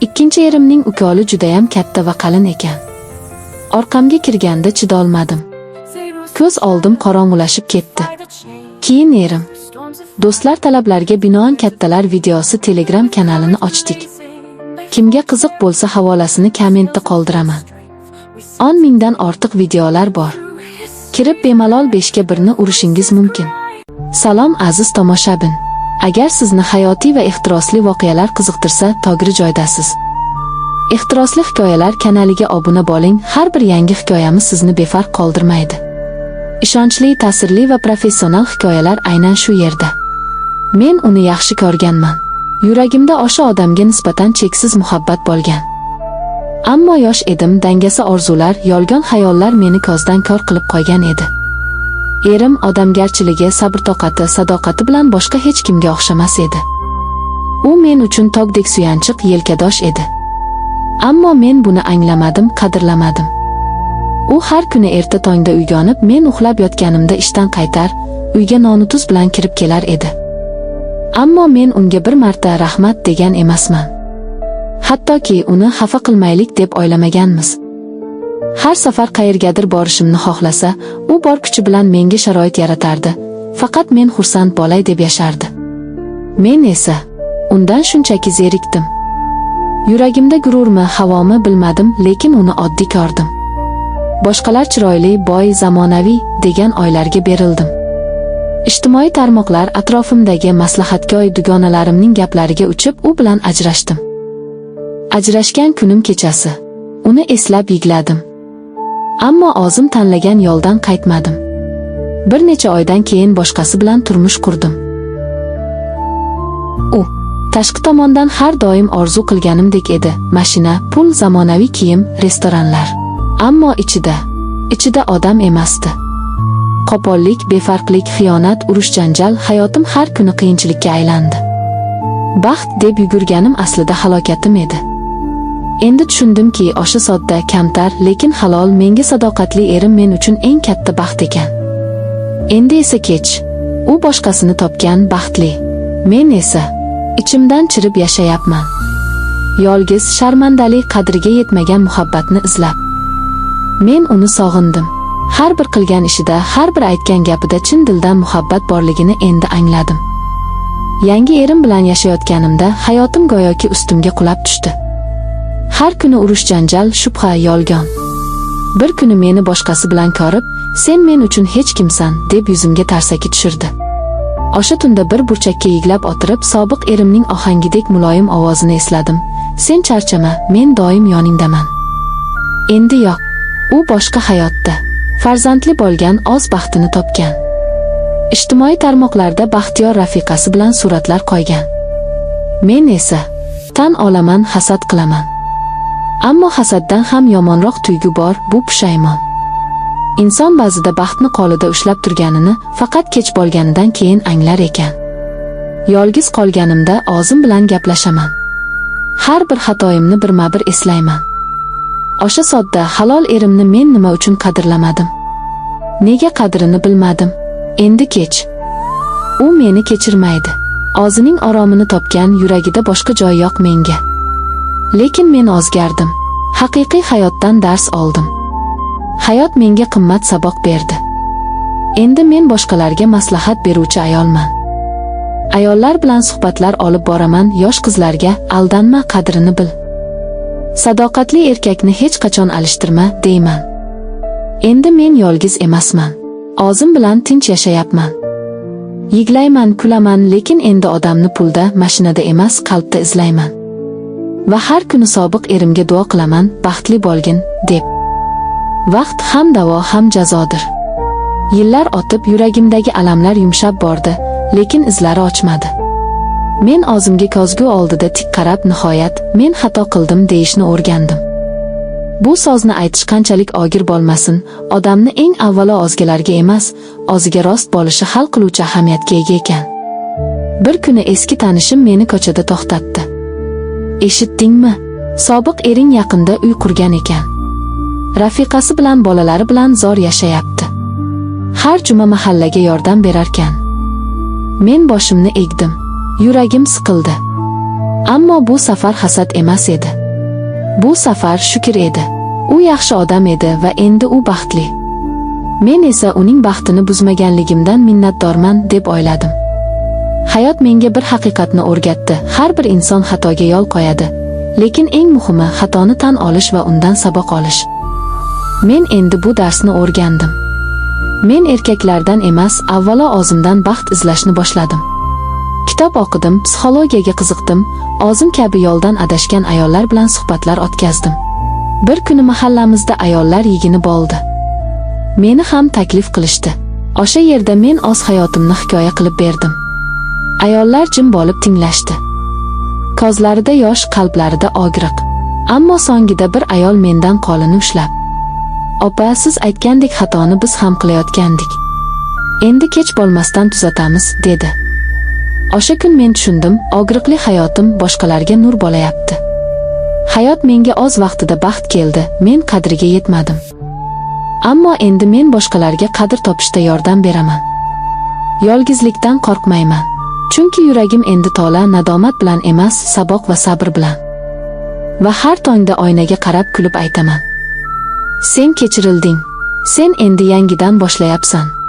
Ikkinchi erimning ukoli judayam katta va qalin ekan. Orqamga kirganda chidolmadim. Ko'z oldim qorong'ulashib ketdi. Keyin erim: "Do'stlar talablarga binoan kattalar videosi Telegram kanalini ochdik. Kimga qiziq bo'lsa havolasini kommentda qoldiraman. 10 mingdan ortiq videolar bor. Kirib bemalol 5 ga 1 ni urishingiz mumkin." Salom aziz tomoshabin. Agar sizni hayotiy va ehtirosli voqealar qiziqtirsa, to'g'ri joydasiz. Ehtirosli hikoyalar kanaliga obuna bo'ling. Har bir yangi hikoyamiz sizni befarq qoldirmaydi. Ishonchli, ta'sirli va professional hikoyalar aynan shu yerda. Men uni yaxshi ko'rganman. Yuragimda o'sha odamga nisbatan cheksiz muhabbat bo'lgan. Ammo yosh edim, dangasa orzular, yolg'on xayollar meni ko'zdan ko'r qilib qo'ygan edi. Erim odamgarchiligi, sabr-toqati, sadoqati bilan boshqa hech kimga o'xshamas edi. U men uchun tog'dek suyanchiq, yelkadosh edi. Ammo men buni anglamadim, qadrlamadim. U har kuni erta tongda uyg'onib, men uxlab yotganimda ishdan qaytar, uyga non tuz bilan kirib kelar edi. Ammo men unga bir marta rahmat degan emasman. Hattoki uni xafa qilmaylik deb o'ylamaganmiz. Har safar qayergadir borishimni xohlasa, u bor kuchi bilan menga sharoit yaratardi. Faqat men xursand bo'lay deb yashardi. Men esa undan shunchaki zerikdim. Yuragimda gururmi, havomi bilmadim, lekin uni oddiy ko'rdim. Boshqalar chiroyli, boy, zamonaviy degan oylarga berildim. Ijtimoiy tarmoqlar, atrofimdagi maslahatgo'y dugonalarimning gaplariga uchib, u bilan ajrashdim. Ajrashgan kunim kechasi uni eslab yig'ladim. Ammo o'zim tanlagan yo'ldan qaytmadim. Bir necha oydan keyin boshqasi bilan turmush qurdim. U tashqi tomondan har doim orzu qilganimdek edi. Mashina, pul, zamonaviy kiyim, restoranlar. Ammo ichida odam emasdi. Qo'pollik, befarqlik, xiyonat, urush, janjal, hayotim har kuni qiyinchilikka aylandi. Baxt deb yugurganim aslida halokatim edi. Endi tushundimki, o'sha sodda, kamtar, lekin halol, menga sadoqatli erim men uchun eng katta baxt ekan. Endi esa kech. U boshqasini topgan, baxtli. Men esa ichimdan chirib yashayapman. Yolg'iz, sharmandali, qadriga yetmagan muhabbatni izlab. Men uni sog'indim. Har bir qilgan ishida, har bir aytgan gapida chin dildan muhabbat borligini endi angladim. Yangi erim bilan yashayotganimda hayotim go'yoki ustimga qulab tushdi. Har kuni urush, janjal, shubha, yolg'on. Bir kuni meni boshqasi bilan ko'rib, "Sen men uchun hech kimsan" deb yuzimga tarsaki tushirdi. O'sha tunda bir burchakka yig'lab o'tirib, sobiq erimning ohangidek muloyim ovozini esladim. "Sen charchama, men doim yoningdaman." Endi yo'q. U boshqa hayotda. Farzandli bo'lgan, o'z baxtini topgan. Ijtimoiy tarmoqlarda baxtiyor rafiqasi bilan suratlar qo'ygan. Men esa tan olaman, hasad qilaman. Ammo hasaddan ham yomonroq tuyg'u bor, bu pushaymon. Inson ba'zida baxtni qo'lida ushlab turganini faqat kech bo'lganidan keyin anglar ekan. Yolg'iz qolganimda o'zim bilan gaplashaman. Har bir xatoyimni birma-bir eslayman. O'sha sodda, halol erimni men nima uchun qadrlamadim? Nega qadrini bilmadim? Endi kech. U meni kechirmaydi. O'zining oromini topgan, yuragida boshqa joy yo'q menga. Lekin men o'zgardim. Haqiqiy hayotdan dars oldim. Hayot menga qimmat saboq berdi. Endi men boshqalarga maslahat beruvchi ayolman. Ayollar bilan suhbatlar olib boraman, yosh qizlarga aldanma, qadrini bil. Sadoqatli erkakni hech qachon alishtirma deyman. Endi men yolg'iz emasman. O'zim bilan tinch yashayapman. Yig'layman, kulaman, lekin endi odamni pulda, mashinada emas, qalbda izlayman. Va har kuni sobiq erimga duo qilaman, baxtli bo'lgin deb. Vaqt ham davo ham jazodir. Yillar o'tib, yuragimdagi alamlar yumshab bordi, lekin izlari ochmadi. Men o'zimga ko'zgu oldida tik qarab, nihoyat men xato qildim deyishni o'rgandim. Bu so'zni aytish qanchalik og'ir bo'lmasin, odamni eng avvalo o'zgalarga emas, o'ziga rost bo'lishi hal qiluvchi ahamiyatga ega ekan. Bir kuni eski tanishim meni ko'chada to'xtatdi. "Eshitdingmi? Sobiq ering yaqinda uy qurgan ekan. Rafiqasi bilan, bolalari bilan zo'r yashayapti. Har juma mahallaga yordam berarkan." Men boshimni egdim. Yuragim siqildi. Ammo bu safar hasad emas edi. Bu safar shukr edi. U yaxshi odam edi va endi u baxtli. Men esa uning baxtini buzmaganligimdan minnatdorman deb o'yladim. Hayot menga bir haqiqatni o'rgatdi. Har bir inson xatoga yo'l qo'yadi, lekin eng muhimi xatoni tan olish va undan saboq olish. Men endi bu darsni o'rgandim. Men erkaklardan emas, avvalo o'zimdan baxt izlashni boshladim. Kitob o'qidim, psixologiyaga qiziqdim, o'zim kabi yo'ldan adashgan ayollar bilan suhbatlar o'tkazdim. Bir kuni mahallamizda ayollar yig'ini bo'ldi. Meni ham taklif qilishdi. O'sha yerda men o'z hayotimni hikoya qilib berdim. Ayollar jim bo'lib tinglashdi. Ko'zlarida yosh, qalblarida og'riq. Ammo so'ngida bir ayol mendan qo'lini ushlab, "Opa, siz aytgandek xatoni biz ham qilayotgandik. Endi kech bo'lmasdan tuzatamiz", dedi. O'sha kun men tushundim, og'riqli hayotim boshqalarga nur bo'layapti. Hayot menga o'z vaqtida baxt keldi, men qadriga yetmadim. Ammo endi men boshqalarga qadr topishda yordam beraman. Yolg'izlikdan qo'rqmayman. Chunki yuragim endi to'la nadomat bilan emas, saboq va sabr bilan. Va har tongda oynaga qarab kulib aytaman: "Sen kechirilding. Sen endi yangidan boshlayapsan."